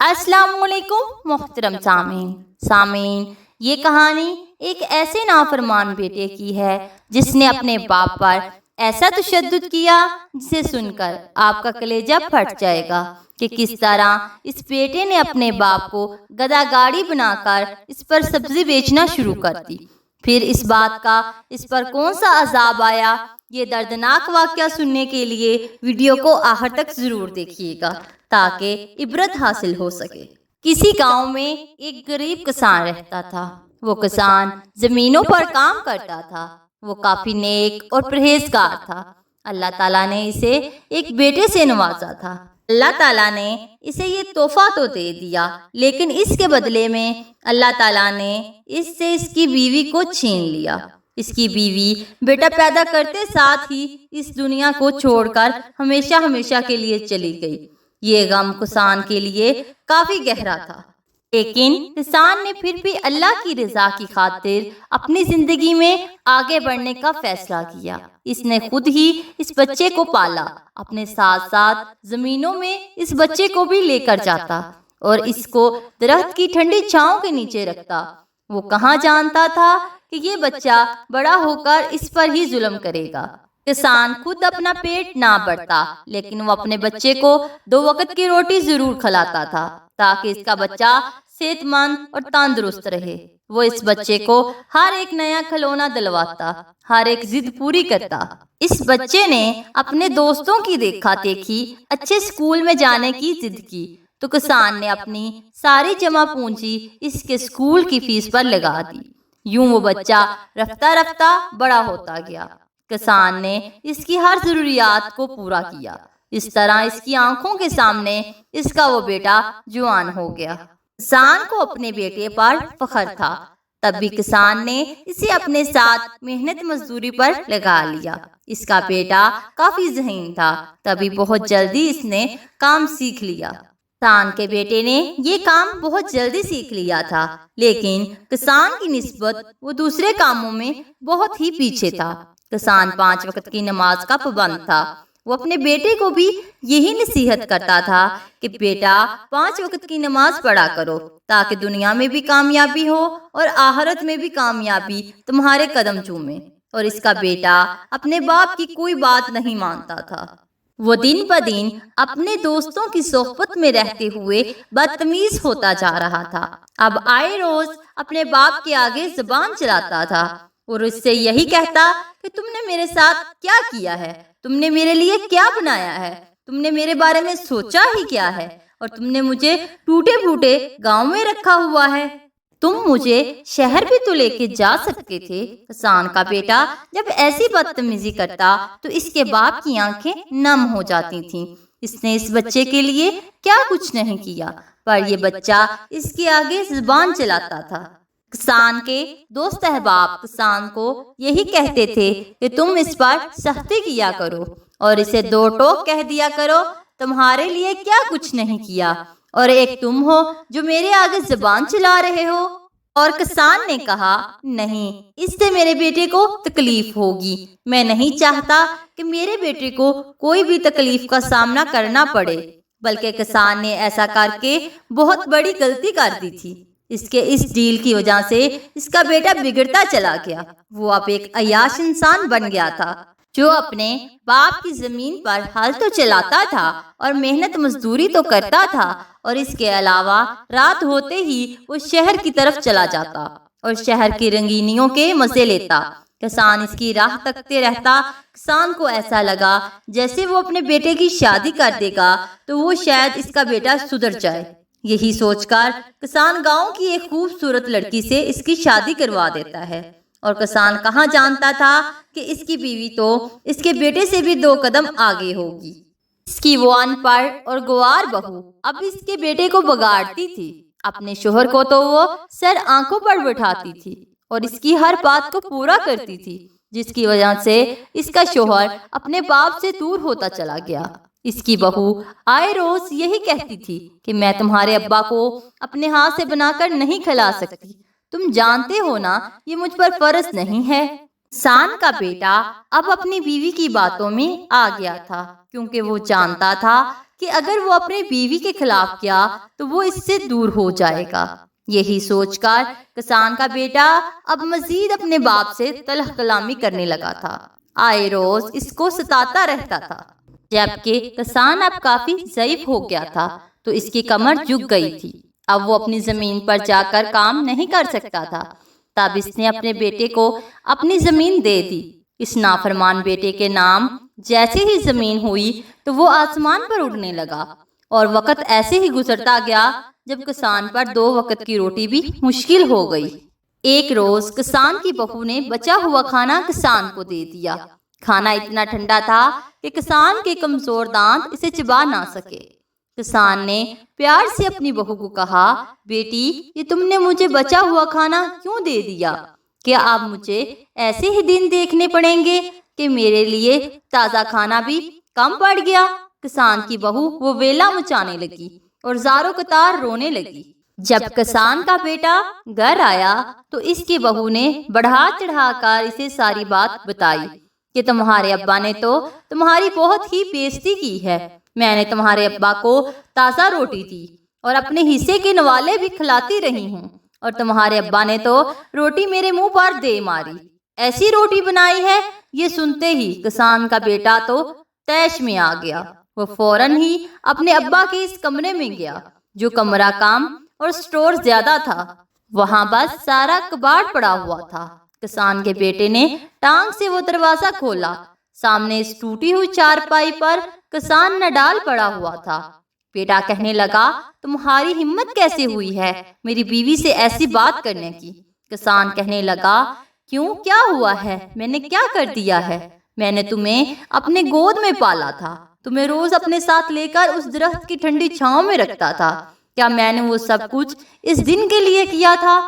السلام علیکم محترم سامعین، یہ کہانی ایک ایسے نافرمان بیٹے کی ہے جس نے اپنے باپ پر ایسا تشدد کیا جسے سن کر آپ کا کلیجہ پھٹ جائے گا کہ کس طرح اس بیٹے نے اپنے باپ کو گدھا گاڑی بنا کر اس پر سبزی بیچنا شروع کر دی۔ پھر اس بات کا اس پر کون سا عذاب آیا، یہ دردناک واقعہ سننے کے لیے ویڈیو کو آخر تک ضرور دیکھیے گا تاکہ عبرت حاصل ہو سکے۔ کسی گاؤں میں ایک غریب کسان رہتا تھا۔ وہ کسان زمینوں پر کام کرتا تھا۔ وہ کافی نیک اور پرہیزگار تھا۔ اللہ تعالیٰ نے اسے ایک بیٹے سے نوازا تھا۔ اللہ تعالیٰ نے اسے یہ تحفہ تو دے دیا، لیکن اس کے بدلے میں اللہ تعالیٰ نے اس سے اس کی بیوی کو چھین لیا۔ اس کی بیوی بیٹا پیدا کرتے ساتھ ہی اس دنیا کو چھوڑ کر ہمیشہ کے لیے چلی گئی۔ یہ غم کسان کے لیے کافی گہرا تھا، لیکن کسان نے پھر بھی اللہ کی رضا کی خاطر اپنی زندگی میں آگے بڑھنے کا فیصلہ کیا۔ اس نے خود ہی اس بچے کو پالا، اپنے ساتھ ساتھ زمینوں میں اس بچے کو بھی لے کر جاتا اور اس کو درخت کی ٹھنڈی چھاؤں کے نیچے رکھتا۔ وہ کہاں جانتا تھا کہ یہ بچہ بڑا ہو کر اس پر ہی ظلم کرے گا۔ کسان خود اپنا پیٹ نہ بھرتا، لیکن وہ اپنے بچے کو 2 وقت کی روٹی ضرور کھلاتا تھا تاکہ اس کا بچہ صحت مند اور تندرست رہے۔ وہ اس بچے کو ہر ایک نیا کھلونا دلواتا، ہر ایک ضد پوری کرتا۔ اس بچے نے اپنے دوستوں کی دیکھا دیکھی اچھے اسکول میں جانے کی ضد کی تو کسان نے اپنی ساری جمع پونجی اس کے اسکول کی فیس پر لگا دی۔ یوں وہ بچہ رفتہ رفتہ بڑا ہوتا گیا۔ کسان نے اس کی ہر ضروریات کو پورا کیا۔ اس طرح اس کی آنکھوں کے سامنے اس کا وہ بیٹا جوان ہو گیا۔ کسان کو اپنے بیٹے پر فخر تھا، تب بھی کسان نے اسے اپنے ساتھ محنت مزدوری پر لگا لیا۔ اس کا بیٹا کافی ذہین تھا، تبھی بہت جلدی اس نے کام سیکھ لیا۔ کسان کے بیٹے نے یہ کام بہت جلدی سیکھ لیا تھا، لیکن کسان کی نسبت وہ دوسرے کاموں میں بہت ہی پیچھے تھا۔ کسان 5 وقت کی نماز کا پابند تھا۔ وہ اپنے بیٹے کو بھی یہی نصیحت کرتا تھا کہ بیٹا 5 وقت کی نماز پڑھا کرو تاکہ دنیا میں بھی کامیابی ہو اور آخرت میں بھی کامیابی تمہارے قدم چومے۔ اور اس کا بیٹا اپنے باپ کی کوئی بات نہیں مانتا تھا۔ وہ دن بدن اپنے دوستوں کی صحبت میں رہتے ہوئے بدتمیز ہوتا جا رہا تھا۔ اب آئے روز اپنے باپ کے آگے زبان چلاتا تھا اور اس سے یہی کہتا کہ تم نے میرے ساتھ کیا کیا ہے، تم نے میرے لیے کیا بنایا ہے، تم نے میرے بارے میں سوچا ہی کیا ہے، اور تم نے مجھے ٹوٹے پھوٹے گاؤں میں رکھا ہوا ہے، تم مجھے شہر بھی تو لے کے جا سکتے تھے۔ کسان کا بیٹا جب ایسی بدتمیزی کرتا تو اس کے باپ کی آنکھیں نم ہو جاتی تھیں۔ اس نے اس بچے کے لیے کیا کچھ نہیں کیا، پر یہ بچہ اس کے آگے زبان چلاتا تھا۔ کسان کے دوست احباب کسان کو یہی کہتے تھے کہ تم اس پر سختی کیا کرو اور اسے 2 ٹوک کہہ دیا کرو، تمہارے لیے کیا کچھ نہیں کیا، اور ایک تم ہو جو میرے آگے زبان چلا رہے ہو۔ اور کسان نے کہا، نہیں، اس سے میرے بیٹے کو تکلیف ہوگی، میں نہیں چاہتا کہ میرے بیٹے کو کوئی بھی تکلیف کا سامنا کرنا پڑے۔ بلکہ کسان نے ایسا کر کے بہت بڑی غلطی کر دی تھی۔ اس کے اس ڈیل کی وجہ سے اس کا بیٹا بگڑتا چلا گیا۔ وہ اب ایک عیاش انسان بن گیا تھا جو اپنے باپ کی زمین پر ہل تو چلاتا تھا اور محنت مزدوری تو کرتا تھا، اور اس کے علاوہ رات ہوتے ہی وہ شہر کی طرف چلا جاتا اور شہر کی رنگینیوں کے مزے لیتا۔ کسان اس کی راہ تکتے رہتا۔ کسان کو ایسا لگا جیسے وہ اپنے بیٹے کی شادی کر دے گا تو وہ شاید اس کا بیٹا سدھر جائے۔ یہی سوچ کر کسان گاؤں کی ایک خوبصورت لڑکی سے اس کی شادی کروا دیتا ہے، اور کسان کہاں جانتا تھا کہ اس کی بیوی تو اس کے بیٹے سے بھی 2 قدم آگے ہوگی۔ اس کی وہ ان پڑھ اور گوار بہو اب اس کے بیٹے کو بگاڑتی تھی۔ اپنے شوہر کو تو وہ سر آنکھوں پر بٹھاتی تھی اور اس کی ہر بات کو پورا کرتی تھی، جس کی وجہ سے اس کا شوہر اپنے باپ سے دور ہوتا چلا گیا۔ اس کی بہو آئے روز یہی کہتی تھی کہ میں تمہارے ابا کو اپنے ہاتھ سے بنا کر نہیں کھلا سکتی، تم جانتے ہو نا یہ مجھ پر فرض نہیں ہے۔ کسان کا بیٹا اب اپنی بیوی کی باتوں میں آ گیا تھا، کیونکہ وہ جانتا تھا کہ اگر وہ اپنے بیوی کے خلاف کیا تو وہ اس سے دور ہو جائے گا۔ یہی سوچ کر کسان کا بیٹا اب مزید اپنے باپ سے تلخ کلامی کرنے لگا تھا، آئے روز اس کو ستاتا رہتا تھا۔ جبکہ کسان اب کافی ضعیف ہو گیا تھا تو اس کی کمر جھک گئی تھی، اب وہ اپنی زمین پر جا کر کام نہیں کر سکتا تھا۔ تب اس نے اپنے بیٹے کو اپنی زمین دے دی۔ اس نافرمان بیٹے کے نام جیسے ہی زمین ہوئی تو وہ آسمان پر اڑنے لگا، اور وقت ایسے ہی گزرتا گیا جب کسان پر 2 وقت کی روٹی بھی مشکل ہو گئی۔ ایک روز کسان کی بہو نے بچا ہوا کھانا کسان کو دے دیا۔ کھانا اتنا ٹھنڈا تھا کہ کسان کے کمزور دانت اسے چبا نہ سکے۔ کسان نے پیار سے اپنی بہو کو کہا، بیٹی یہ تم نے مجھے بچا ہوا کھانا کیوں دے دیا؟ کیا اب مجھے ایسے ہی دن دیکھنے پڑیں گے کہ میرے لیے تازہ کھانا بھی کم پڑ گیا؟ کسان کی بہو وہ ویلا مچانے لگی اور زاروں قطار رونے لگی۔ جب کسان کا بیٹا گھر آیا تو اس کی بہو نے بڑھا چڑھا کر اسے ساری بات بتائی کہ تمہارے ابا نے تو تمہاری بہت ہی بےعزتی کی ہے۔ میں نے تمہارے ابا کو تازہ روٹی دی اور اپنے حصے کے نوالے بھی کھلاتی رہی ہوں، اور تمہارے ابا نے تو روٹی میرے منہ پر دے ماری۔ ایسی روٹی بنائی ہے؟ یہ سنتے ہی کسان کا بیٹا تو طیش میں آ گیا۔ وہ فوراً ہی اپنے ابا کے اس کمرے میں گیا جو کمرہ کم اور سٹور زیادہ تھا۔ وہاں بس سارا کباڑ پڑا ہوا تھا۔ کسان کے بیٹے نے ٹانگ سے وہ دروازہ کھولا۔ سامنے اس ٹوٹی ہوئی چارپائی پر کسان نڈال پڑا ہوا تھا۔ بیٹا کہنے لگا، تمہاری ہمت کیسے ہوئی ہے میری بیوی سے ایسی بات کرنے کی؟ کسان کہنے لگا، کیوں کیا ہوا ہے؟ میں نے کیا کر دیا ہے؟ میں نے تمہیں اپنے گود میں پالا تھا، تمہیں روز اپنے ساتھ لے کر اس درخت کی ٹھنڈی چھاؤں میں رکھتا تھا۔ کیا میں نے وہ سب کچھ اس دن کے لیے کیا تھا؟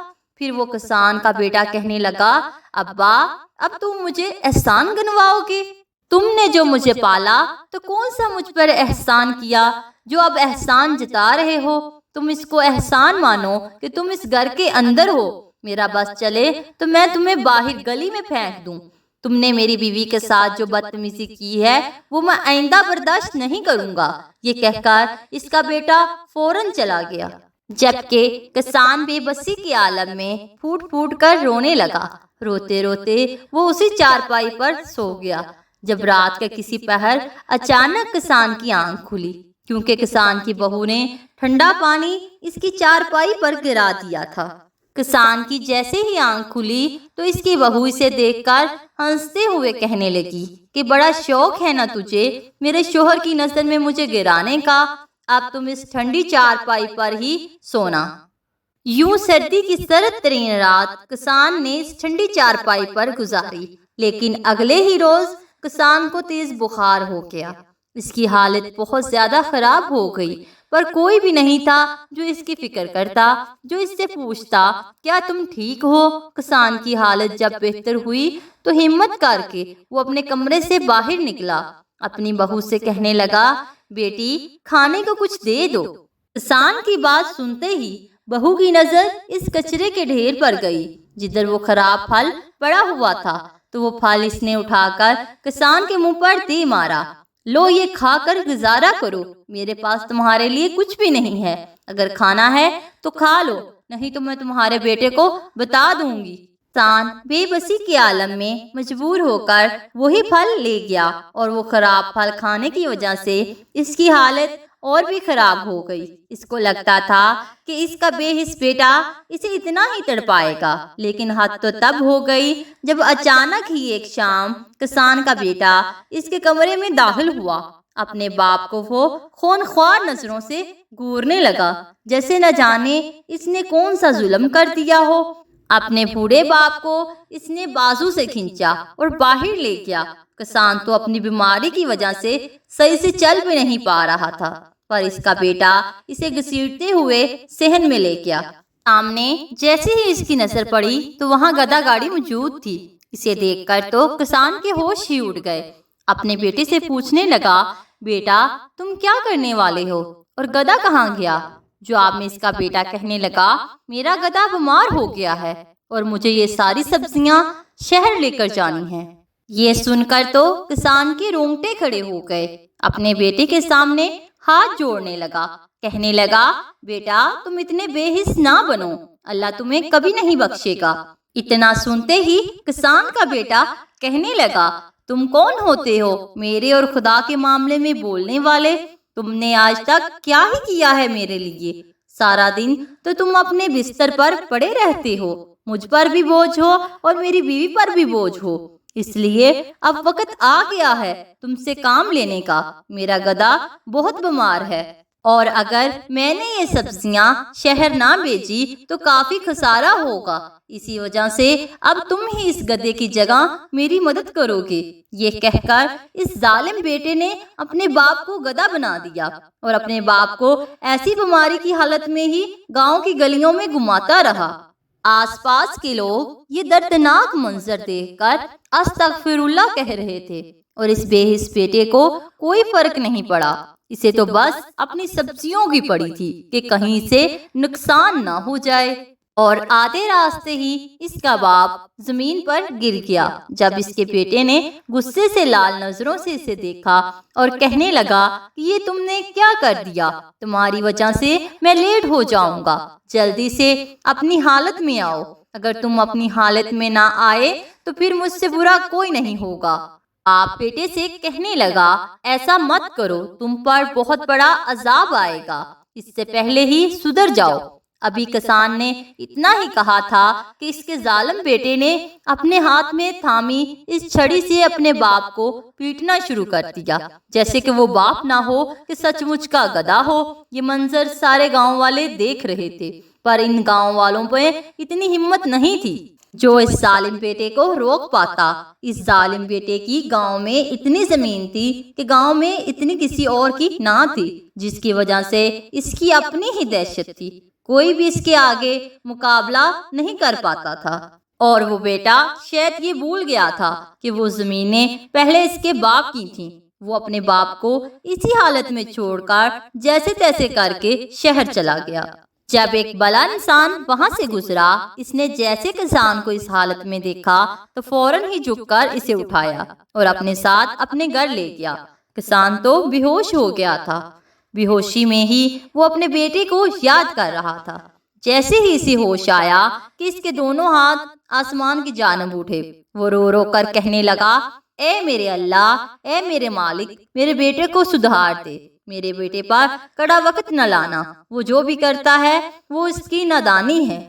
پھر وہ کسان کا بیٹا کہنے لگا، ابا اب تم مجھے احسان گنواؤ گے؟ تم نے جو مجھے پالا تو کون سا مجھ پر احسان کیا جو اب احسان جتا رہے ہو؟ تم اس کو احسان مانو کہ تم اس گھر کے اندر ہو، میرا بس چلے تو میں تمہیں باہر گلی میں پھینک دوں۔ تم نے میری بیوی کے ساتھ جو بدتمیزی کی ہے وہ میں آئندہ برداشت نہیں کروں گا۔ یہ کہہ کر اس کا بیٹا فوراً چلا گیا، جبکہ کسان بے بسی کے عالم میں پھوٹ پھوٹ کر رونے لگا۔ روتے روتے وہ اسی چارپائی پر سو گیا۔ جب رات کے کسی پہر اچانک کسان کی آنکھ کھلی، کیونکہ کسان کی بہو نے ٹھنڈا پانی اس کی چارپائی پر گرا دیا تھا۔ کسان کی جیسے ہی آنکھ کھلی تو اس کی بہو اسے دیکھ کر ہنستے ہوئے کہنے لگی کہ بڑا شوق ہے نا تجھے میرے شوہر کی نظر میں مجھے گرانے کا، اب تم اس ٹھنڈی چارپائی پر ہی سونا۔ یوں سردی کی سرد ترین رات کسان نے اس ٹھنڈی چارپائی پر گزاری، لیکن اگلے ہی روز کسان کو تیز بخار ہو گیا۔ اس کی حالت بہت زیادہ خراب ہو گئی، پر کوئی بھی نہیں تھا جو اس کی فکر کرتا، جو اس سے پوچھتا، کیا تم ٹھیک ہو؟ کسان کی حالت جب بہتر ہوئی تو ہمت کر کے وہ اپنے کمرے سے باہر نکلا، اپنی بہو سے کہنے لگا، بیٹی کھانے کو کچھ دے دو۔ کسان کی بات سنتے ہی بہو کی نظر اس کچرے کے ڈھیر پر گئی جدھر وہ خراب پھل پڑا ہوا تھا، تو وہ پھل اس نے اٹھا کر کسان کے منہ پر دے مارا۔ لو یہ کھا کر گزارا کرو، میرے پاس تمہارے لیے کچھ بھی نہیں ہے، اگر کھانا ہے تو کھا لو، نہیں تو میں تمہارے بیٹے کو بتا دوں گی۔ کسان بے بسی کے عالم میں مجبور ہو کر وہی پھل لے گیا، اور وہ خراب پھل کھانے کی وجہ سے اس کی حالت اور بھی خراب ہو گئی۔ اس کو لگتا تھا کہ اس کا بے حس بیٹا اسے اتنا ہی تڑپائے گا، لیکن حد تو تب ہو گئی جب اچانک ہی ایک شام کسان کا بیٹا اس کے کمرے میں داخل ہوا۔ اپنے باپ کو وہ خونخوار نظروں سے گورنے لگا، جیسے نہ جانے اس نے کون سا ظلم کر دیا ہو۔ اپنے بوڑھے باپ کو اس نے بازو سے کھینچا اور باہر لے گیا۔ کسان تو اپنی بیماری کی وجہ سے صحیح سے چل بھی نہیں پا رہا تھا، پر اس کا بیٹا اسے گھسیٹتے ہوئے صحن میں لے گیا۔ سامنے جیسے ہی اس کی نظر پڑی تو وہاں گدا گاڑی موجود تھی۔ اسے دیکھ کر تو کسان کے ہوش ہی اڑ گئے۔ اپنے بیٹے سے پوچھنے لگا، بیٹا تم کیا کرنے والے ہو اور گدا کہاں گیا؟ جواب میں اس کا بیٹا کہنے لگا، میرا گدا بیمار ہو گیا ہے اور مجھے یہ ساری سبزیاں شہر لے کر جانی ہیں۔ یہ سن کر تو کسان کے رونگٹے کھڑے ہو گئے۔ اپنے بیٹے کے سامنے ہاتھ جوڑنے لگا، کہنے لگا بیٹا تم اتنے بے حس نہ بنو، اللہ تمہیں کبھی نہیں بخشے گا۔ اتنا سنتے ہی کسان کا بیٹا کہنے لگا تم کون ہوتے ہو میرے اور خدا کے معاملے میں بولنے والے؟ تم نے آج تک کیا ہی کیا ہے میرے لیے؟ سارا دن تو تم اپنے بستر پر پڑے رہتے ہو، مجھ پر بھی بوجھ ہو اور میری بیوی پر بھی بوجھ ہو، اس لیے اب وقت آ گیا ہے تم سے کام لینے کا۔ میرا گدھا بہت بیمار ہے اور اگر میں نے یہ سبزیاں شہر نہ بیچی تو کافی خسارہ ہوگا، اسی وجہ سے اب تم ہی اس گدھے کی جگہ میری مدد کرو گے۔ یہ کہہ کر اس ظالم بیٹے نے اپنے باپ کو گدھا بنا دیا اور اپنے باپ کو ایسی بیماری کی حالت میں ہی گاؤں کی گلیوں میں گھماتا رہا۔ آس پاس کے لوگ یہ دردناک منظر دیکھ کر استغفر اللہ کہہ رہے تھے اور اس بے حس بیٹے کو کوئی فرق نہیں پڑا، اسے تو بس اپنی سبزیوں کی پڑی تھی کہ کہیں سے نقصان نہ ہو جائے۔ اور آدھے راستے ہی اس کا باپ زمین پر گر گیا جب اس کے بیٹے نے غصے سے لال نظروں سے اسے دیکھا اور کہنے لگا کہ یہ تم نے کیا کر دیا؟ تمہاری وجہ سے میں لیٹ ہو جاؤں گا، جلدی سے اپنی حالت میں آؤ، اگر تم اپنی حالت میں نہ آئے تو پھر مجھ سے برا کوئی نہیں ہوگا۔ آپ بیٹے سے کہنے لگا ایسا مت کرو، تم پر بہت بڑا عذاب آئے گا، اس سے پہلے ہی سدھر جاؤ۔ ابھی کسان نے اتنا ہی کہا تھا کہ اس کے ظالم بیٹے نے اپنے ہاتھ میں تھامی اس چھڑی سے اپنے باپ کو پیٹنا شروع کر دیا، جیسے کہ وہ باپ نہ ہو کہ سچ مچ کا گدھا ہو۔ یہ منظر سارے گاؤں والے دیکھ رہے تھے، پر ان گاؤں والوں پہ اتنی ہمت نہیں تھی جو اس ظالم بیٹے کو روک پاتا۔ اس ظالم بیٹے کی گاؤں میں اتنی زمین تھی کہ گاؤں میں اتنی کسی اور کی نہ تھی، جس کی وجہ سے اس کی اپنی ہی دہشت تھی، کوئی بھی اس کے آگے مقابلہ نہیں کر پاتا تھا۔ اور وہ بیٹا شاید یہ بھول گیا تھا کہ وہ زمینیں پہلے اس کے باپ کی تھیں۔ وہ اپنے باپ کو اسی حالت میں چھوڑ کر جیسے تیسے کر کے شہر چلا گیا۔ جب ایک بلا انسان وہاں سے گزرا، اس نے جیسے کسان کو اس حالت میں دیکھا تو فوراً ہی جھک کر اسے اٹھایا اور اپنے ساتھ اپنے گھر لے گیا۔ کسان تو بے ہوش ہو گیا تھا، بے ہوشی میں ہی وہ اپنے بیٹے کو یاد کر رہا تھا۔ جیسے ہی اسے ہوش آیا کہ اس کے دونوں ہاتھ آسمان کی جانب اٹھے، وہ رو رو کر کہنے لگا اے میرے اللہ، اے میرے مالک، میرے بیٹے کو سدھار دے، میرے بیٹے پر کڑا وقت نہ لانا، وہ جو بھی کرتا ہے وہ اس کی نادانی ہے۔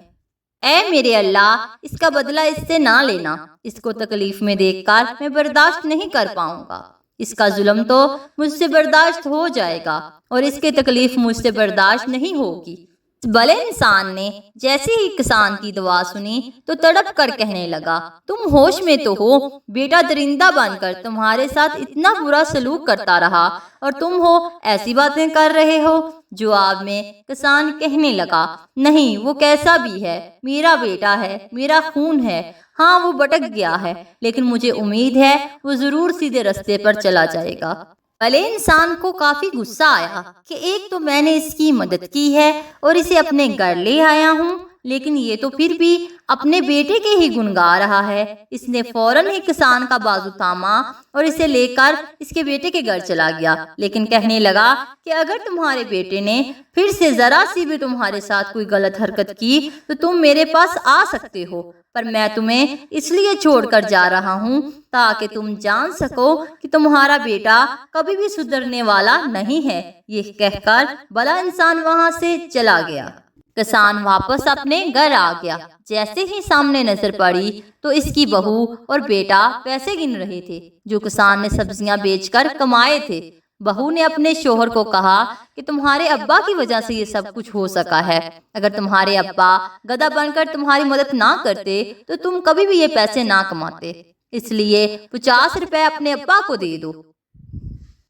اے میرے اللہ، اس کا بدلہ اس سے نہ لینا، اس کو تکلیف میں دیکھ کر میں برداشت نہیں کر پاؤں گا، اس کا ظلم تو مجھ سے برداشت ہو جائے گا اور اس کی تکلیف مجھ سے برداشت نہیں ہوگی۔ بلے انسان نے جیسے ہی کسان کی دعا سنی تو تڑپ کر کہنے لگا تم ہوش میں تو ہو؟ بیٹا درندہ بن کر تمہارے ساتھ اتنا برا سلوک کرتا رہا اور تم ہو ایسی باتیں کر رہے ہو؟ جواب میں کسان کہنے لگا نہیں، وہ کیسا بھی ہے میرا بیٹا ہے، میرا خون ہے، ہاں وہ بھٹک گیا ہے لیکن مجھے امید ہے وہ ضرور سیدھے رستے پر چلا جائے گا۔ بھلے انسان کو کافی غصہ آیا کہ ایک تو میں نے اس کی مدد کی ہے اور اسے اپنے گھر لے آیا ہوں، لیکن یہ تو پھر بھی اپنے بیٹے کے ہی گن گا رہا ہے۔ اس نے فوراً ہی کسان کا بازو تھاما اور اسے لے کر اس کے بیٹے کے گھر چلا گیا، لیکن کہنے لگا کہ اگر تمہارے بیٹے نے پھر سے ذرا سی بھی تمہارے ساتھ کوئی غلط حرکت کی تو تم میرے پاس آ سکتے ہو، پر میں تمہیں اس لیے چھوڑ کر جا رہا ہوں تاکہ تم جان سکو کہ تمہارا بیٹا کبھی بھی سدھرنے والا نہیں ہے۔ یہ کہہ کر بلا انسان وہاں سے چلا گیا۔ کسان واپس اپنے گھر آ گیا۔ جیسے ہی سامنے نظر پڑی تو اس کی بہو اور بیٹا پیسے گن رہے تھے جو کسان نے سبزیاں بیچ کر کمائے تھے۔ بہو نے اپنے شوہر کو کہا کہ تمہارے ابا کی وجہ سے یہ سب کچھ ہو سکا ہے، اگر تمہارے ابا گدھا بن کر تمہاری مدد نہ کرتے تو تم کبھی بھی یہ پیسے نہ کماتے، اس لیے 50 روپے اپنے ابا کو دے دو۔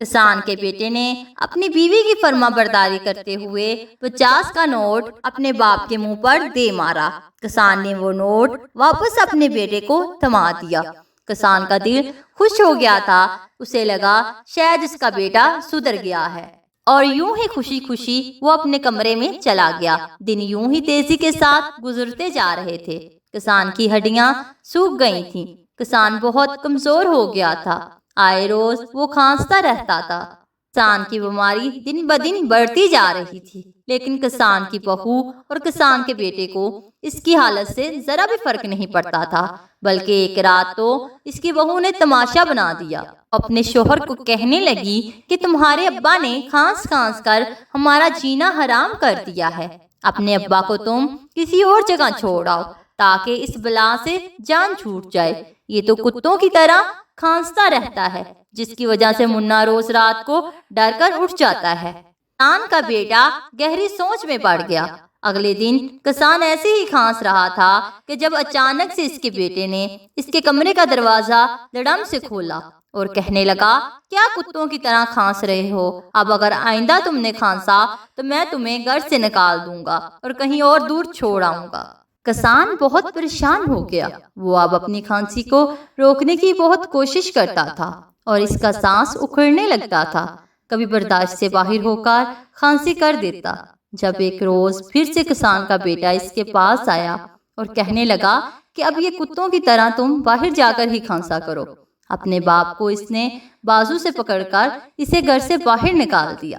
کسان کے بیٹے نے اپنی بیوی کی فرما برداری کرتے ہوئے 50 کا نوٹ اپنے باپ کے منہ پر دے مارا۔ کسان نے وہ نوٹ واپس اپنے بیٹے کو تھما دیا۔ کسان کا دل خوش ہو گیا تھا، اسے لگا شاید اس کا بیٹا سدھر گیا ہے، اور یوں ہی خوشی خوشی وہ اپنے کمرے میں چلا گیا۔ دن یوں ہی تیزی کے ساتھ گزرتے جا رہے تھے۔ کسان کی ہڈیاں سوکھ گئی تھیں، کسان بہت کمزور ہو گیا تھا، آئے روز وہ کھانستا رہتا تھا۔ کسان کی بیماری دن بدن بڑھتی جا رہی تھی، لیکن کسان کی بہو اور کسان کے بیٹے کو اس کی حالت سے ذرا بھی فرق نہیں پڑتا تھا، بلکہ ایک رات تو اس کی بہو نے تماشا بنا دیا، اپنے شوہر کو کہنے لگی کہ تمہارے ابا نے کھانس کھانس کر ہمارا جینا حرام کر دیا ہے، اپنے ابا کو تم کسی اور جگہ چھوڑ آؤ تاکہ اس بلا سے جان چھوٹ جائے، یہ تو کتوں کی طرح کھانستا رہتا ہے، جس کی وجہ سے منا روز رات کو ڈر کر اٹھ جاتا ہے۔ کسان کا بیٹا گہری سوچ میں پڑ گیا۔ اگلے دن کسان ایسے ہی کھانس رہا تھا کہ جب اچانک سے اس کے بیٹے نے اس کے کمرے کا دروازہ دڑم سے کھولا اور کہنے لگا، کیا کتوں کی طرح کھانس رہے ہو؟ اب اگر آئندہ تم نے کھانسا تو میں تمہیں گھر سے نکال دوں گا اور کہیں اور دور چھوڑ آؤں گا۔ کسان بہت پریشان ہو گیا، وہ اب اپنی کھانسی کو روکنے کی بہت کوشش کرتا تھا اور اس کا سانس اکھڑنے لگتا تھا، کبھی برداشت سے باہر ہو کر کھانسی کر دیتا۔ جب ایک روز پھر سے کسان کا بیٹا اس کے پاس آیا اور کہنے لگا کہ اب یہ کتوں کی طرح تم باہر جا کر ہی کھانسا کرو، اپنے باپ کو اس نے بازو سے پکڑ کر اسے گھر سے باہر نکال دیا۔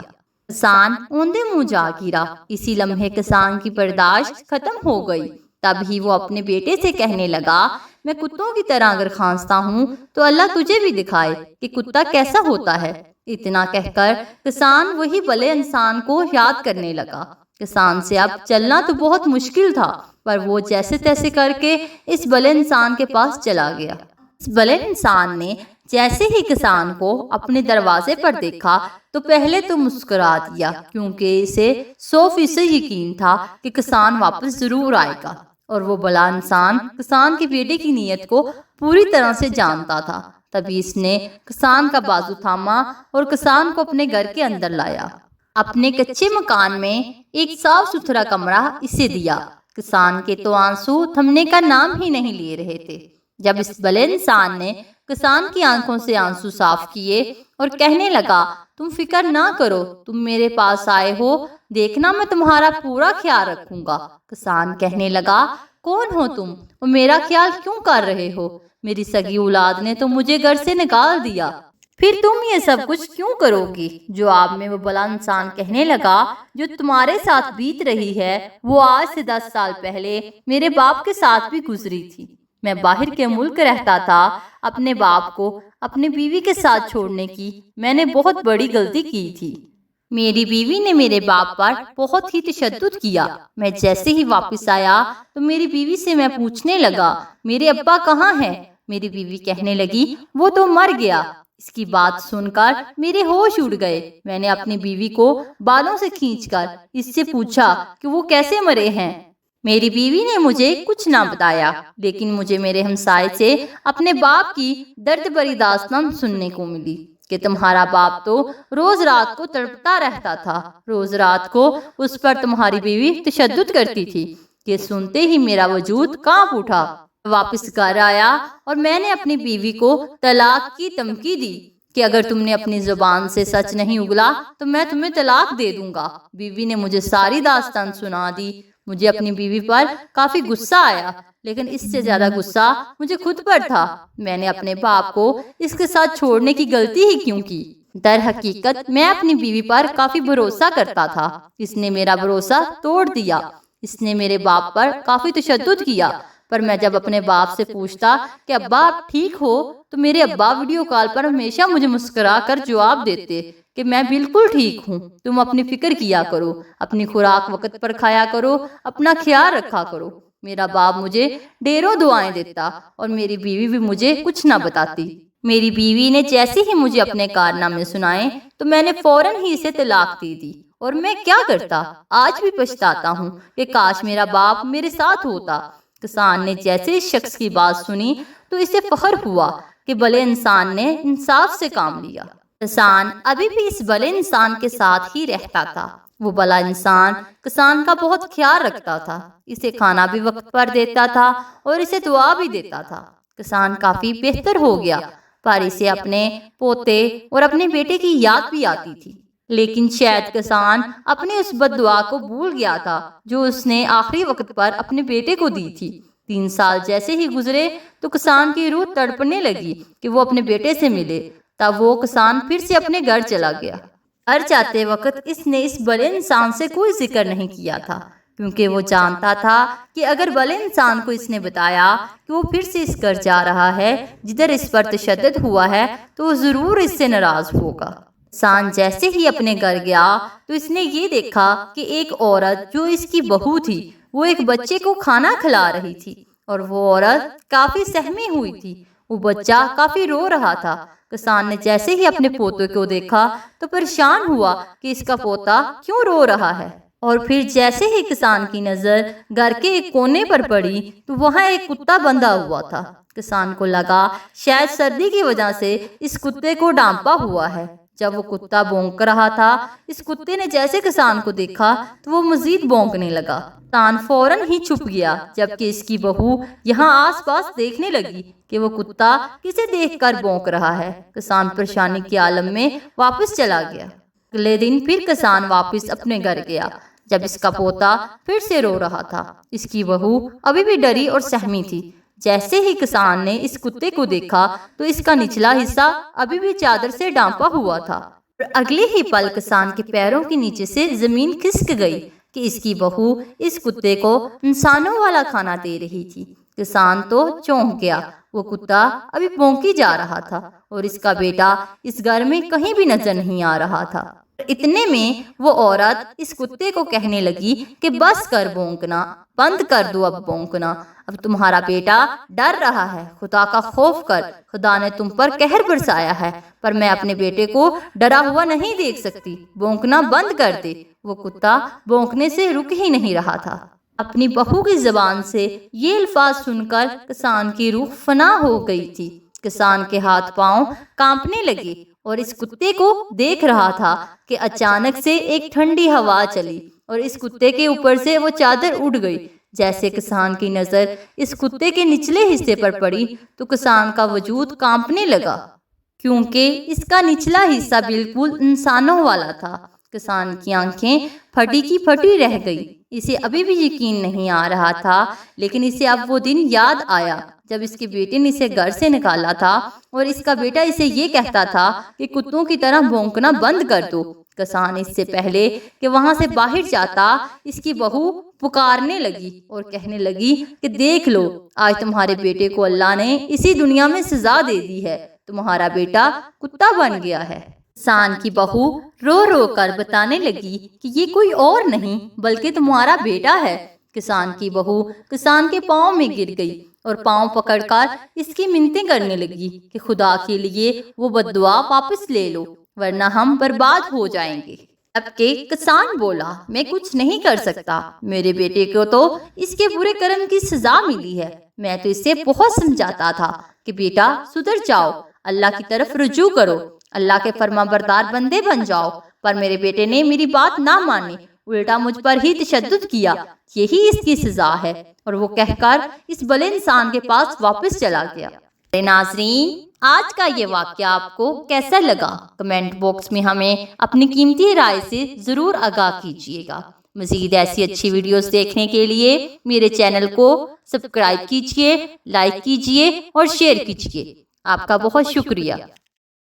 کسان اوندے منہ جا گرا۔ اسی لمحے کسان کی برداشت ختم ہو گئی، تب ہی وہ اپنے بیٹے سے کہنے لگا، میں کتوں کی طرح اگر کھانستا ہوں تو اللہ تجھے بھی دکھائے کہ کتا کیسا ہوتا ہے۔ اتنا کہہ کر کسان وہی بلے انسان کو یاد کرنے لگا۔ کسان سے اب چلنا تو بہت مشکل تھا، پر وہ جیسے تیسے کر کے اس بلے انسان کے پاس چلا گیا۔ اس بلے انسان نے جیسے ہی کسان کو اپنے دروازے پر دیکھا تو پہلے تو مسکرا دیا، کیونکہ اسے 100% یقین تھا کہ کسان واپس ضرور آئے گا، اور وہ بلا انسان کسان کے بیٹے کی نیت کو پوری طرح سے جانتا تھا۔ تبھی اس نے کسان کا بازو تھاما اور کسان کو اپنے گھر کے اندر لایا۔ اپنے کچے مکان میں ایک صاف ستھرا کمرہ اسے دیا۔ کسان کے تو آنسو تھمنے کا نام ہی نہیں لے رہے تھے، جب اس بلے انسان نے کسان کی آنکھوں سے آنسو صاف کیے اور کہنے لگا، تم فکر نہ کرو، تم میرے پاس آئے ہو، دیکھنا میں تمہارا پورا خیال رکھوں گا۔ کسان کہنے لگا، کون ہو تم اور میرا خیال کیوں کر رہے ہو؟ میری سگی اولاد نے تو مجھے گھر سے نکال دیا، پھر تم یہ سب کچھ کیوں کرو گی؟ جواب میں وہ بلا انسان کہنے لگا، جو تمہارے ساتھ بیت رہی ہے وہ آج سے 10 سال پہلے میرے باپ کے ساتھ بھی گزری تھی۔ میں باہر کے ملک رہتا تھا، اپنے باپ کو اپنی بیوی کے ساتھ چھوڑنے کی میں نے بہت بڑی غلطی کی تھی۔ میری بیوی نے میرے باپ پر بہت ہی تشدد کیا۔ میں جیسے ہی واپس آیا تو میری بیوی سے میں پوچھنے لگا، میرے ابا کہاں ہیں؟ میری بیوی کہنے لگی، وہ تو مر گیا۔ اس کی بات سن کر میرے ہوش اڑ گئے۔ میں نے اپنی بیوی کو بالوں سے کھینچ کر اس سے پوچھا کہ وہ کیسے مرے ہیں۔ میری بیوی نے مجھے کچھ نہ بتایا، لیکن مجھے میرے ہمسائے سے اپنے باپ کی درد بھری داستان سننے کو ملی کہ تمہارا باپ تو روز رات کو تڑپتا رہتا تھا، روز رات کو اس پر تمہاری بیوی تشدد کرتی تھی۔ یہ سنتے ہی میرا وجود کانپ اٹھا۔ واپس گھر آیا اور میں نے اپنی بیوی کو طلاق کی دھمکی دی کہ اگر تم نے اپنی زبان سے سچ نہیں اگلا تو میں تمہیں طلاق دے دوں گا۔ بیوی نے مجھے ساری داستان سنا دی۔ مجھے اپنی بیوی پر کافی غصہ آیا، لیکن اس سے زیادہ غصہ مجھے خود پر تھا۔ میں نے اپنے باپ کو اس کے ساتھ چھوڑنے کی غلطی ہی کیوں کی؟ در حقیقت میں اپنی بیوی پر کافی بھروسہ کرتا تھا، اس نے میرا بھروسہ توڑ دیا۔ اس نے میرے باپ پر کافی تشدد کیا، پر میں جب اپنے باپ سے پوچھتا کہ ابا آپ ٹھیک ہو تو میرے ابا ویڈیو کال پر ہمیشہ مجھے مسکرا کر جواب دیتے کہ میں بالکل ٹھیک ہوں، تم اپنی فکر کیا کرو، اپنی خوراک وقت پر کھایا کرو، اپنا خیال رکھا کرو۔ میرا باپ مجھے ڈھیروں دعائیں دیتا اور میری بیوی بھی مجھے کچھ نہ بتاتی۔ میری بیوی نے جیسے ہی مجھے اپنے کارنامے سنائے تو میں نے فوراً ہی اسے طلاق دے دی، اور میں کیا کرتا؟ آج بھی پچھتاتا ہوں کہ کاش میرا باپ میرے ساتھ ہوتا۔ کسان نے جیسے اس شخص کی بات سنی تو اسے فخر ہوا کہ بلے انسان نے انصاف سے کام لیا۔ کسان ابھی بھی اس بلے انسان کے ساتھ ہی رہتا تھا۔ وہ بلا انسان کسان کا بہت خیال رکھتا تھا، اسے کھانا بھی وقت پر دیتا تھا اور اسے دعا بھی دیتا تھا۔ کسان کافی بہتر ہو گیا، پر اسے اپنے پوتے اور اپنے بیٹے کی یاد بھی آتی تھی۔ لیکن شاید کسان اپنی اس بد دعا کو بھول گیا تھا جو اس نے آخری وقت پر اپنے بیٹے کو دی تھی۔ 3 سال جیسے ہی گزرے تو کسان کی روح تڑپنے لگی کہ وہ اپنے بیٹے سے ملے۔ تب وہ کسان پھر سے اپنے گھر چلا گیا۔ گھر جاتے وقت اس نے اس بڑے انسان سے کوئی ذکر نہیں کیا تھا، کیونکہ وہ جانتا تھا کہ اگر بڑے انسان کو اس نے بتایا کہ وہ پھر سے اس گھر جا رہا ہے جدھر اس پر تشدد ہوا ہے تو وہ ضرور اس سے ناراض ہوگا۔ انسان جیسے ہی اپنے گھر گیا تو اس نے یہ دیکھا کہ ایک عورت جو اس کی بہو تھی وہ ایک بچے کو کھانا کھلا رہی تھی، اور وہ عورت کافی سہمی ہوئی تھی۔ وہ بچہ کافی رو رہا تھا۔ کسان نے جیسے ہی اپنے پوتے کو دیکھا تو پریشان ہوا کہ اس کا پوتا کیوں رو رہا ہے، اور پھر جیسے ہی کسان کی نظر گھر کے ایک کونے پر پڑی تو وہاں ایک کتا بندھا ہوا تھا۔ کسان کو لگا شاید سردی کی وجہ سے اس کتے کو ڈانپا ہوا ہے۔ جب وہ کتا بھونک رہا تھا، اس کتے نے جیسے کسان کو دیکھا تو وہ مزید بھونکنے لگا۔ کسان فوراً ہی چھپ گیا، جبکہ اس کی بہو یہاں آس پاس دیکھنے لگی کہ وہ کتا کسے دیکھ کر بھونک رہا ہے۔ کسان پریشانی کے عالم میں واپس چلا گیا۔ اگلے دن پھر کسان واپس اپنے گھر گیا، جب اس کا پوتا پھر سے رو رہا تھا۔ اس کی بہو ابھی بھی ڈری اور سہمی تھی۔ جیسے ہی کسان نے اس کتے کو دیکھا تو اس کا نچلا حصہ ابھی بھی چادر سے ڈھانپا ہوا تھا، اور اگلے ہی پل کسان کے پیروں کے نیچے سے زمین کھسک گئی کہ اس کی بہو اس کتے کو انسانوں والا کھانا دے رہی تھی۔ کسان تو چونک گیا۔ وہ کتا ابھی بھونکی جا رہا تھا اور اس کا بیٹا اس گھر میں کہیں بھی نظر نہیں آ رہا تھا۔ اتنے میں وہ عورت اس کتے کو کہنے لگی کہ بس کر بھونکنا، بند کر دو اب بھونکنا، اب تمہارا بیٹا ڈر رہا ہے، خدا کا خوف کر، خدا نے تم پر قہر برسایا ہے، پر میں اپنے بیٹے کو ڈرا ہوا نہیں دیکھ سکتی، بھونکنا بند کر دے۔ وہ کتا بھونکنے سے رک ہی نہیں رہا تھا۔ اپنی بہو کی زبان سے یہ الفاظ سن کر کسان کی روح فنا ہو گئی تھی۔ کسان کے ہاتھ پاؤں کانپنے لگے اور اس کتے کو دیکھ رہا تھا کہ اچانک سے ایک ٹھنڈی ہوا چلی اور اس کتے کے اوپر سے وہ چادر اڑ گئی۔ جیسے کسان کی نظر اس کتے کے نچلے حصے پر پڑی تو کسان کا وجود کانپنے لگا، کیونکہ اس کا نچلا حصہ بالکل انسانوں والا تھا۔ کسان کی آنکھیں پھٹی کی پھٹی رہ گئی۔ اسے ابھی بھی یقین نہیں آ رہا تھا، لیکن اسے اب وہ دن یاد آیا جب اس کے بیٹے نے اسے گھر سے نکالا تھا اور اس کا بیٹا اسے یہ کہتا تھا کہ کتوں کی طرح بھونکنا بند کر دو۔ کسان اس سے پہلے کہ وہاں سے باہر جاتا اس کی بہو پکارنے لگی اور کہنے لگی کہ دیکھ لو، آج تمہارے بیٹے کو اللہ نے اسی دنیا میں سزا دے دی ہے، تمہارا بیٹا کتا بن گیا ہے۔ کسان کی بہو رو رو کر بتانے لگی کہ یہ کوئی اور نہیں بلکہ تمہارا بیٹا ہے۔ کسان کی بہو کسان کے پاؤں میں گر گئی اور پاؤں پکڑ کر اس کی منتیں کرنے لگی کہ خدا کے لیے وہ بددعا واپس لے لو ورنہ ہم برباد ہو جائیں گے۔ اب کہ کسان بولا، میں کچھ نہیں کر سکتا، میرے بیٹے کو تو اس کے برے کرم کی سزا ملی ہے۔ میں تو اسے بہت سمجھاتا تھا کہ بیٹا سدھر جاؤ، اللہ کی طرف رجوع کرو، اللہ کے فرما بردار بندے بن جاؤ، پر میرے بیٹے نے میری بات نہ مانی، الٹا مجھ پر ہی تشدد کیا، یہی اس کی سزا ہے۔ اور وہ کہہ کر اس بلے انسان کے پاس واپس چلا گیا۔ ناظرین، آج کا یہ واقعہ آپ کو کیسا لگا؟ کمنٹ باکس میں ہمیں اپنی قیمتی رائے سے ضرور آگاہ کیجیے گا۔ مزید ایسی اچھی ویڈیوز دیکھنے کے لیے میرے چینل کو سبسکرائب کیجیے، لائک کیجیے اور شیئر کیجیے۔ آپ کا بہت شکریہ۔